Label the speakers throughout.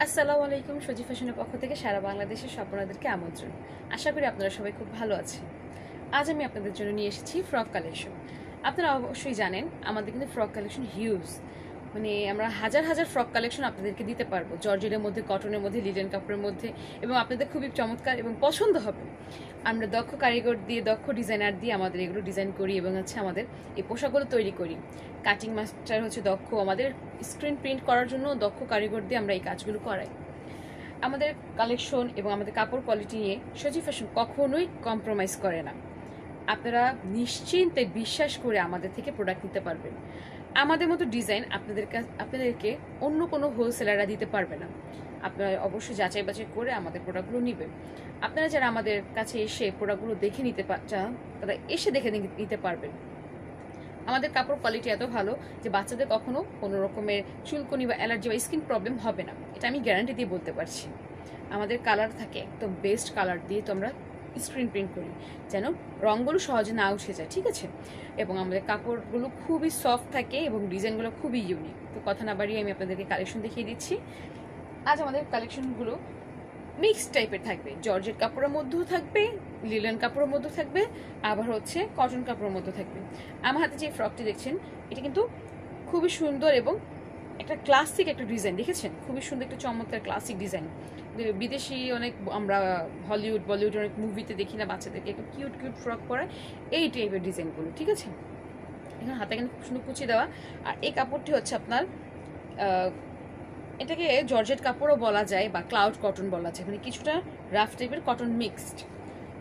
Speaker 1: আসসালামু আলাইকুম। সজি ফ্যাশনের পক্ষ থেকে সারা বাংলাদেশের স্বপ্নাদেরকে আমন্ত্রণ। আশা করি আপনারা সবাই খুব ভালো আছেন। আজ আমি আপনাদের জন্য নিয়ে এসেছি ফ্রক কালেকশন। আপনারা অবশ্যই জানেন আমাদের কিন্তু ফ্রক কালেকশন হিউজ, মানে আমরা হাজার হাজার ফ্রক কালেকশন আপনাদেরকে দিতে পারবো, জর্জেটের মধ্যে, কটনের মধ্যে, লিলেন কাপড়ের মধ্যে, এবং আপনাদের খুবই চমৎকার এবং পছন্দ হবে। আমরা দক্ষ কারিগর দিয়ে, দক্ষ ডিজাইনার দিয়ে আমাদের এগুলো ডিজাইন করি এবং আমাদের এই পোশাকগুলো তৈরি করি। কাটিং মাস্টার দক্ষ, আমাদের স্ক্রিন প্রিন্ট করার জন্য দক্ষ কারিগর দিয়ে আমরা এই কাজগুলো করাই। আমাদের কালেকশন এবং আমাদের কাপড় কোয়ালিটি নিয়ে সজি ফ্যাশন কখনোই কম্প্রোমাইজ করে না। আপনারা নিশ্চিন্তে বিশ্বাস করে আমাদের থেকে প্রোডাক্ট নিতে পারবেন। আমাদের মতো ডিজাইন আপনাদেরকে অন্য কোনো হোলসেলাররা দিতে পারবে না। আপনারা অবশ্যই যাচাই বাছাই করে আমাদের প্রোডাক্টগুলো নেবেন। আপনারা যারা আমাদের কাছে এসে প্রোডাক্টগুলো দেখে নিতে চান, তারা এসে দেখে নিতে পারবেন। আমাদের কাপড় কোয়ালিটি এত ভালো যে বাচ্চাদের কখনো কোনো রকমের চুলকনি বা অ্যালার্জি বা স্কিন প্রবলেম হবে না, এটা আমি গ্যারান্টি দিয়ে বলতে পারছি। আমাদের কালার থাকে একদম বেস্ট কালার দিয়ে তো আমরা স্ক্রিন প্রিন্ট করি, যেন রঙগুলো সহজে না উঠে যায়, ঠিক আছে। এবং আমাদের কাপড়গুলো খুবই সফট থাকে এবং ডিজাইনগুলো খুবই ইউনিক। তো কথা না বাড়িয়ে আমি আপনাদেরকে কালেকশন দেখিয়ে দিচ্ছি। আজ আমাদের কালেকশনগুলো মিক্স টাইপের থাকবে, জর্জেট কাপড়ের মধ্যেও থাকবে, লিলেন কাপড়ের মধ্যেও থাকবে, আবার কটন কাপড়ের মধ্যে থাকবে। আমার হাতে যে ফ্রকটি দেখছেন এটা কিন্তু খুবই সুন্দর এবং একটা ক্লাসিক একটা ডিজাইন, দেখেছেন? খুবই সুন্দর একটা চমৎকার ক্লাসিক ডিজাইন। বিদেশি অনেক আমরা হলিউড বলিউড অনেক মুভিতে দেখি না বাচ্চাদেরকে একটু কিউট কিউট ফ্রক পরায়, এই টাইপের ডিজাইনগুলো, ঠিক আছে। এখানে হাতে কিন্তু খুব সুন্দর কুচি দেওয়া। আর এই কাপড়টি আপনার এটাকে জর্জেট কাপড়ও বলা যায় বা ক্লাউড কটন বলা যায়, মানে কিছুটা রাফ টাইপের কটন মিক্সড,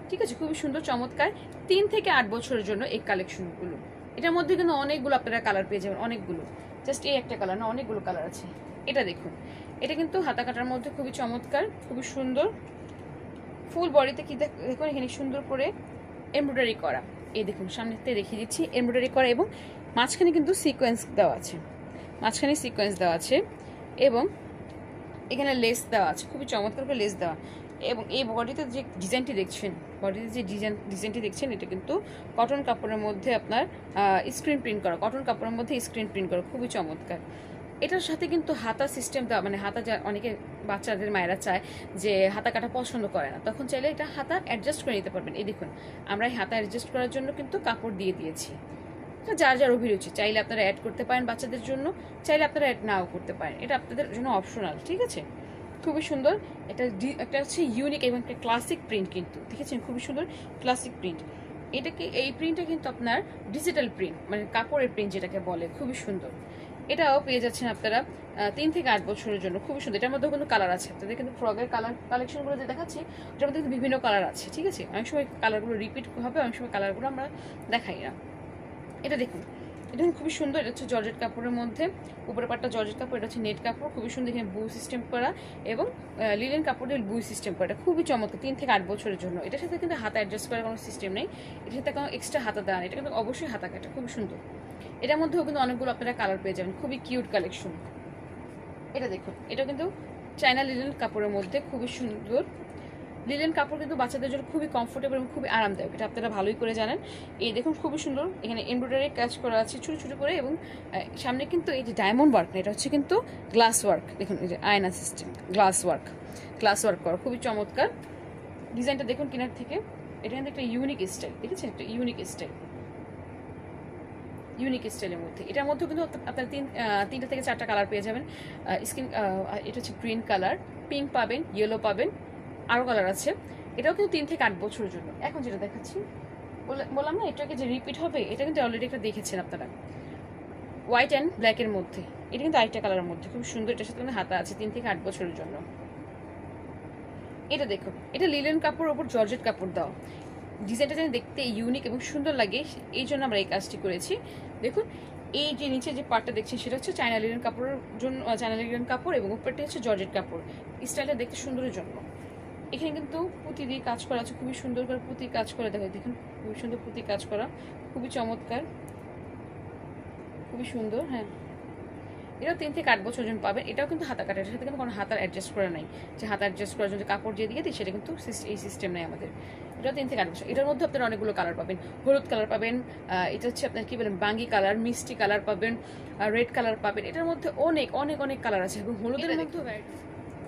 Speaker 1: ঠিক আছে। খুবই সুন্দর চমৎকার। 3 থেকে 8 বছরের জন্য এই কালেকশনগুলো। এটার মধ্যে কিন্তু অনেকগুলো আপনারা কালার পেয়ে যাবেন, অনেকগুলো, জাস্ট এই একটা কালার না, অনেকগুলো কালার আছে। এটা দেখুন, এটা কিন্তু হাতা কাটার মধ্যে খুবই চমৎকার, খুবই সুন্দর। ফুল বডিতে কি দেখুন, এখানে সুন্দর করে এমব্রয়ডারি করা। এই দেখুন, সামনেতে দেখিয়ে দিচ্ছি, এমব্রয়ডারি করা এবং মাঝখানে কিন্তু সিকোয়েন্স দেওয়া আছে, মাঝখানে সিকোয়েন্স দেওয়া আছে এবং এখানে লেস দেওয়া আছে, খুবই চমৎকার করে লেস দেওয়া। এবং এই বডিতে যে ডিজাইনটি দেখছেন, ডিজাইনটি দেখছেন, এটা কিন্তু কটন কাপড়ের মধ্যে আপনার স্ক্রিন প্রিন্ট করা, কটন কাপড়ের মধ্যে স্ক্রিন প্রিন্ট করা, খুবই চমৎকার। এটার সাথে কিন্তু হাতা সিস্টেম দেওয়া, মানে হাতা অনেকে বাচ্চাদের মায়েরা চায় যে হাতা কাটা পছন্দ করে না, তখন চাইলে এটা হাতা অ্যাডজাস্ট করে নিতে পারবেন। এই দেখুন, আমরা এই হাতা অ্যাডজাস্ট করার জন্য কিন্তু কাপড় দিয়ে দিয়েছি। যার যার অভিরুচি, চাইলে আপনারা অ্যাড করতে পারেন বাচ্চাদের জন্য, চাইলে আপনারা অ্যাড নাও করতে পারেন, এটা আপনাদের জন্য অপশনাল, ঠিক আছে। খুবই সুন্দর। একটা ইউনিক এবং একটা ক্লাসিক প্রিন্ট, কিন্তু দেখেছেন খুবই সুন্দর ক্লাসিক প্রিন্ট। এই প্রিন্টটা কিন্তু আপনার ডিজিটাল প্রিন্ট, মানে কাপড়ের প্রিন্ট যেটাকে বলে, খুবই সুন্দর। এটাও পেয়ে যাচ্ছেন আপনারা 3 থেকে 8 বছরের জন্য, খুবই সুন্দর। এটার মধ্যেও কিন্তু কালার আছে, আপনাদের কিন্তু ফ্রকের কালেকশনগুলো যে দেখাচ্ছি ওটার মধ্যে কিন্তু বিভিন্ন কালার আছে, ঠিক আছে। অনেক সময় কালারগুলো রিপিট হবে, অনেক সময় কালারগুলো আমরা দেখাই না। এটা দেখুন, এটা খুবই সুন্দর। এটা জর্জেট কাপড়ের মধ্যে, উপরের পাটটা জর্জেট কাপড়, এটা নেট কাপড়, খুবই সুন্দর। এখানে বু সিস্টেম করা এবং লিলেন কাপড়ের বু সিস্টেম করা, এটা খুবই চমৎকার। 3 থেকে 8 বছরের জন্য। এটার সাথে কিন্তু হাতা অ্যাডজাস্ট করার কোনো সিস্টেম নেই, এটার সাথে কোনো এক্সট্রা হাতা দেওয়া নেই, এটা কিন্তু অবশ্যই হাতা কাটা, খুবই সুন্দর। এটার মধ্যেও কিন্তু অনেকগুলো আপনারা কালার পেয়ে যাবেন, খুবই কিউট কালেকশন। এটা দেখুন, এটা কিন্তু চায়না লিলেন কাপড়ের মধ্যে, খুবই সুন্দর। লিলেন কাপড় কিন্তু বাচ্চাদের জন্য খুবই কমফোর্টেবল এবং খুবই আরামদায়ক, এটা আপনারা ভালোই করে জানেন। এই দেখুন, খুবই সুন্দর। এখানে এমব্রয়ডারি কাজ করা আছে ছোটো ছোটো করে, এবং সামনে কিন্তু এই যে ডায়মন্ড ওয়ার্ক না, এটা কিন্তু গ্লাস ওয়ার্ক। দেখুন, এই যে আয়না সিস্টেম, গ্লাস ওয়ার্ক করা, খুবই চমৎকার। ডিজাইনটা দেখুন কিনার থেকে, এটা কিন্তু একটা ইউনিক স্টাইল, দেখেছেন? একটা ইউনিক স্টাইলের মধ্যে। এটার মধ্যেও কিন্তু আপনার 3টা থেকে 4টা কালার পেয়ে যাবেন। এটা গ্রিন কালার, পিঙ্ক পাবেন, ইয়েলো পাবেন, আরও কালার আছে। এটাও কিন্তু 3 থেকে 8 বছরের জন্য। এখন যেটা দেখাচ্ছি, বললাম না এটাকে যে রিপিট হবে, এটা কিন্তু অলরেডি একটা দেখেছেন আপনারা, হোয়াইট অ্যান্ড ব্ল্যাকের মধ্যে। এটা কিন্তু আরেকটা কালারের মধ্যে, খুব সুন্দর। এটার সাথে কিন্তু হাতা আছে, 3 থেকে 8 বছরের জন্য। এটা দেখুন, এটা লিলেন কাপড়ের ওপর জর্জেট কাপড় দেওয়া। ডিজাইনটা যেন দেখতে ইউনিক এবং সুন্দর লাগে, এই জন্য আমরা এই কাজটি করেছি। দেখুন, এই যে নিচে যে পার্টটা দেখছেন সেটা চায়না লিলেন কাপড়ের জন্য, চায়না লিলেন কাপড়, এবং উপরটা জর্জেট কাপড়। স্টাইলটা দেখতে সুন্দরের জন্য। এখানে কিন্তু পুঁতি দিয়ে কাজ করা আছে, খুবই সুন্দর করে পুঁতি কাজ করে দেখুন, খুবই সুন্দর পুঁতি কাজ করা, খুবই চমৎকার, খুবই সুন্দর। হ্যাঁ, এটাও 3 থেকে 8 বছর জন্য পাবেন। এটাও কিন্তু হাতা কাটা, এটার সাথে কিন্তু কোনো হাতার অ্যাডজাস্ট করা নাই, যে হাতা অ্যাডজাস্ট করার জন্য কাপড় দিয়ে দিই, সেটা কিন্তু এই সিস্টেম নেই আমাদের। এটাও 3 থেকে 8 বছর। এটার মধ্যে আপনারা অনেকগুলো কালার পাবেন, হলুদ কালার পাবেন, এটা আপনার কি বলেন বাঙ্গি কালার, মিষ্টি কালার পাবেন, রেড কালার পাবেন। এটার মধ্যে অনেক অনেক অনেক কালার আছে, এবং হলুদের মধ্যেও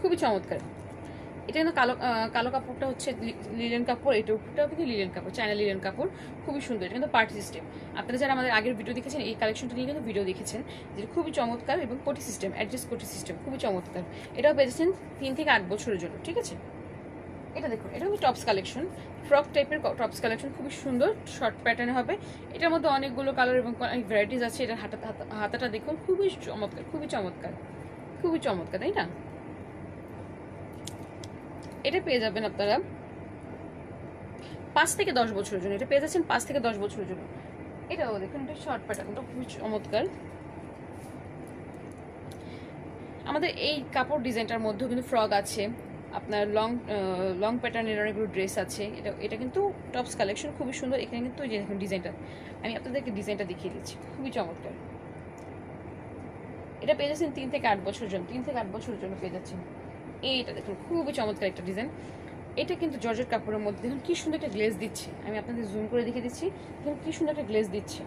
Speaker 1: খুবই চমৎকার। এটা কিন্তু কালো কালো কাপড়টা হচ্ছে লিলেন কাপড়, এটাও কিন্তু লিলেন কাপড়, চায়না লিলেন কাপড়, খুবই সুন্দর। এটা কিন্তু পার্টি সিস্টেম। আপনারা যারা আমাদের আগের ভিডিও দেখেছেন, এই কালেকশনটা নিয়ে কিন্তু ভিডিও দেখেছেন, যেটা খুবই চমৎকার এবং কোটি সিস্টেম, অ্যাডজাস্ট কোটি সিস্টেম, খুবই চমৎকার। এটাও পেয়েছেন 3 থেকে 8 বছরের জন্য, ঠিক আছে। এটা দেখুন, এটা কিন্তু টপস কালেকশন, ফ্রক টাইপের টপস কালেকশন, খুবই সুন্দর, শর্ট প্যাটার্নে হবে। এটার মধ্যে অনেকগুলো কালার এবং অনেক ভ্যারাইটিস আছে। এটার হাতাটা দেখুন, খুবই চমৎকার, খুবই চমৎকার, খুবই চমৎকার, তাই না? এটা পেয়ে যাবেন আপনারা 5 থেকে 10 বছরের জন্য। এটা পেয়ে যাচ্ছেন 5 থেকে 10 বছরের জন্য। এটাও দেখুন, এটা শর্ট প্যাটার্নটা খুবই চমৎকার। আমাদের এই কাপড় ডিজাইনটার মধ্যেও কিন্তু ফ্রক আছে, আপনার লং প্যাটার্নের অনেকগুলো ড্রেস আছে। এটা কিন্তু টপস কালেকশন, খুবই সুন্দর। এখানে কিন্তু যে দেখুন ডিজাইনটা, আমি আপনাদেরকে ডিজাইনটা দেখিয়ে দিচ্ছি, খুবই চমৎকার। এটা পেয়ে যাচ্ছেন 3 থেকে 8 বছরের জন্য, 3 থেকে 8 বছরের জন্য পেয়ে যাচ্ছেন। এইটা দেখুন, খুবই চমৎকার একটা ডিজাইন। এটা কিন্তু জর্জেট কাপড়ের মধ্যে দেখুন কি সুন্দর একটা গ্লেজ দিচ্ছে। আমি আপনাদের জুম করে দেখিয়ে দিচ্ছি, দেখুন কি সুন্দর একটা গ্লেজ দিচ্ছে।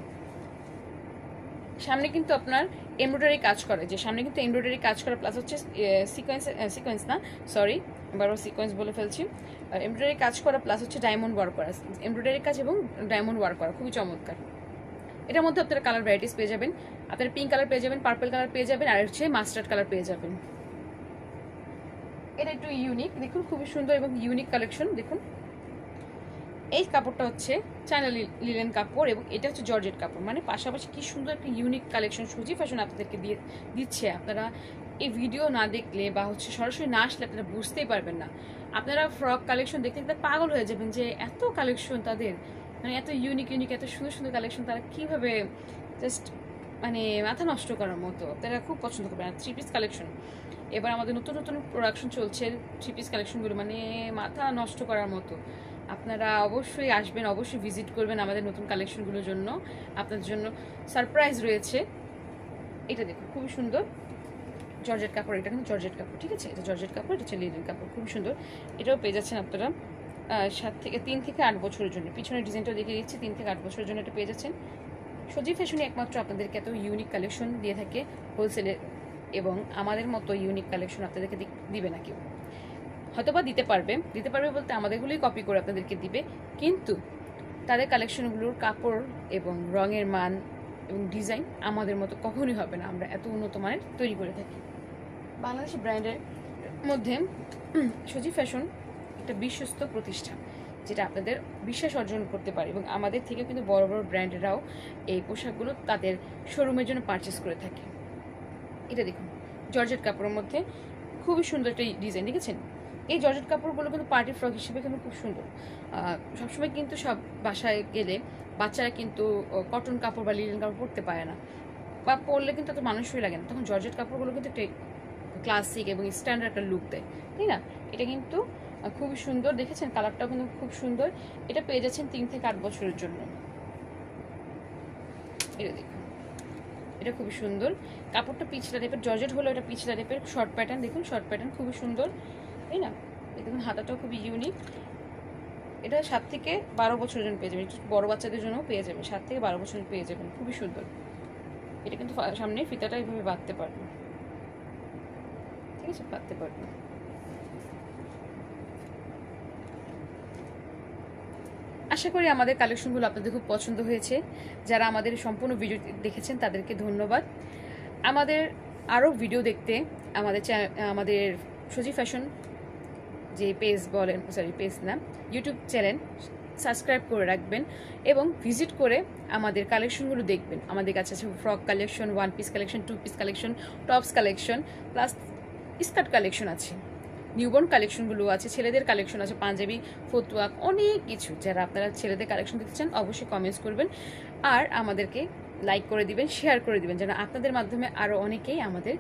Speaker 1: সামনে কিন্তু আপনার এমব্রয়ডারি কাজ করে, যে সামনে কিন্তু এমব্রয়ডারি কাজ করা, প্লাস হচ্ছে সিকোয়েন্স না, সরি, এবারও সিকোয়েন্স বলে ফেলছি। এমব্রয়ডারি কাজ করা প্লাস হচ্ছে ডায়মন্ড ওয়ার্ক করা, এমব্রয়ডারি কাজ এবং ডায়মন্ড ওয়ার্ক করা, খুবই চমৎকার। এটার মধ্যে আপনারা কালার ভ্যারাইটিস পেয়ে যাবেন। আপনারা পিঙ্ক কালার পেয়ে যাবেন, পার্পল কালার পেয়ে যাবেন, আর হচ্ছে মাস্টার্ড কালার পেয়ে যাবেন। এটা একটু ইউনিক, দেখুন খুবই সুন্দর এবং ইউনিক কালেকশন। দেখুন এই কাপড়টা হচ্ছে চায়না লিলেন কাপড় এবং এটা হচ্ছে জর্জেট কাপড়, মানে পাশাপাশি কি সুন্দর একটা ইউনিক কালেকশন সুজি ফ্যাশন আপনাদেরকে দিচ্ছে। আপনারা এই ভিডিও না দেখলে বা হচ্ছে সরাসরি না আসলে আপনারা বুঝতেই পারবেন না। আপনারা ফ্রক কালেকশন দেখতে দেখতে পাগল হয়ে যাবেন যে এত কালেকশন তাদের, মানে এত ইউনিক, এত সুন্দর সুন্দর কালেকশন তারা কীভাবে, জাস্ট মানে মাথা নষ্ট করার মতো। আপনারা খুব পছন্দ করবেন। আর 3 পিস কালেকশন, এবার আমাদের নতুন নতুন প্রোডাকশন চলছে 3 পিস কালেকশনগুলো, মানে মাথা নষ্ট করার মতো। আপনারা অবশ্যই আসবেন, অবশ্যই ভিজিট করবেন আমাদের নতুন কালেকশনগুলোর জন্য। আপনাদের জন্য সারপ্রাইজ রয়েছে। এটা দেখুন, খুবই সুন্দর জর্জেট কাপড়, এটা কিন্তু জর্জেট কাপড়, ঠিক আছে। এটা জর্জেট কাপড়, এটা হচ্ছে লিনেন কাপড়, খুবই সুন্দর। এটাও পেয়ে যাচ্ছেন আপনারা 3 থেকে 8 বছরের জন্য। পিছনের ডিজাইনটাও দেখিয়ে দিচ্ছি, 3 থেকে 8 বছরের জন্য এটা পেয়ে যাচ্ছেন। সজি ফ্যাশনে একমাত্র আপনাদেরকে এত ইউনিক কালেকশন দিয়ে থাকে হোলসেলে, এবং আমাদের মতো ইউনিক কালেকশন আপনাদেরকে দিবে না কেউ। হয়তোবা দিতে পারবে বলতে আমাদেরগুলোই কপি করে আপনাদেরকে দিবে, কিন্তু তাদের কালেকশনগুলোর কাপড় এবং রঙের মান এবং ডিজাইন আমাদের মতো কখনোই হবে না। আমরা এত উন্নত মানের তৈরি করে থাকি। বাংলাদেশি ব্র্যান্ডের মধ্যে সজি ফ্যাশন একটা বিশ্বস্ত প্রতিষ্ঠান, যেটা আপনাদের বিশ্বাস অর্জন করতে পারে, এবং আমাদের থেকে কিন্তু বড় বড় ব্র্যান্ডেরাও এই পোশাকগুলো তাদের শোরুমের জন্য পারচেস করে থাকে। এটা দেখুন, জর্জেট কাপড়ের মধ্যে খুবই সুন্দর একটা ডিজাইন, দেখেছেন। এই জর্জেট কাপড়গুলো কিন্তু পার্টি ফ্রক হিসেবে কিন্তু খুব সুন্দর। সবসময় কিন্তু সব বাসায় গেলে বাচ্চারা কিন্তু কটন কাপড় বা লিনেন কাপড় পরতে পারে না, বা পরলে কিন্তু এত মানুষই লাগে না, তখন জর্জেট কাপড়গুলো কিন্তু একটা ক্লাসিক এবং স্ট্যান্ডার্ড একটা লুক দেয়, তাই না। এটা কিন্তু খুবই সুন্দর, দেখেছেন কালারটাও কিন্তু খুব সুন্দর। এটা পেয়ে যাচ্ছেন 3 থেকে 8 বছরের জন্য। এটা দেখুন, এটা খুবই সুন্দর। কাপড়টা পিছলা টাইপের, জর্জেট হলো এটা পিছলা টাইপের, শর্ট প্যাটার্ন, দেখুন শর্ট প্যাটার্ন, খুবই সুন্দর, তাই না। দেখুন হাতাটাও খুবই ইউনিক। এটা 7 থেকে 12 বছরের জন্য পেয়ে যাবেন, বড় বাচ্চাদের জন্যও পেয়ে যাবেন, 7 থেকে 12 বছরের পেয়ে যাবেন, খুবই সুন্দর। এটা কিন্তু সামনে ফিতাটা এইভাবে বাঁধতে পারবেন, ঠিক আছে, বাঁধতে পারবেন। আশা করি আমাদের কালেকশনগুলো আপনাদের খুব পছন্দ হয়েছে। যারা আমাদের সম্পূর্ণ ভিডিও দেখেছেন তাদেরকে ধন্যবাদ। আমাদের আরও ভিডিও দেখতে আমাদের সজি ফ্যাশন যে পেজ বলেন, সরি পেজ না, ইউটিউব চ্যানেল সাবস্ক্রাইব করে রাখবেন এবং ভিজিট করে আমাদের কালেকশনগুলো দেখবেন। আমাদের কাছে আছে frock collection, 1 piece collection, 2 piece collection, tops collection, plus skirt collection আছে, নিউবর্ন কালেকশনগুলো আছে, ছেলেদের কালেকশন আছে, পাঞ্জাবি, ফতুয়া, অনেক কিছু। যারা আপনারা ছেলেদের কালেকশন দেখতে চান অবশ্যই কমেন্টস করবেন, আর আমাদেরকে লাইক করে দিবেন, শেয়ার করে দিবেন, যেন আপনাদের মাধ্যমে আরও অনেকেই আমাদের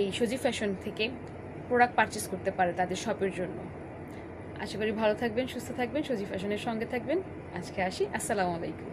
Speaker 1: এই সজি ফ্যাশন থেকে প্রোডাক্ট পারচেস করতে পারে তাদের শপের জন্য। আশা করি ভালো থাকবেন, সুস্থ থাকবেন, সজি ফ্যাশনের সঙ্গে থাকবেন। আজকে আসি, আসসালামু আলাইকুম।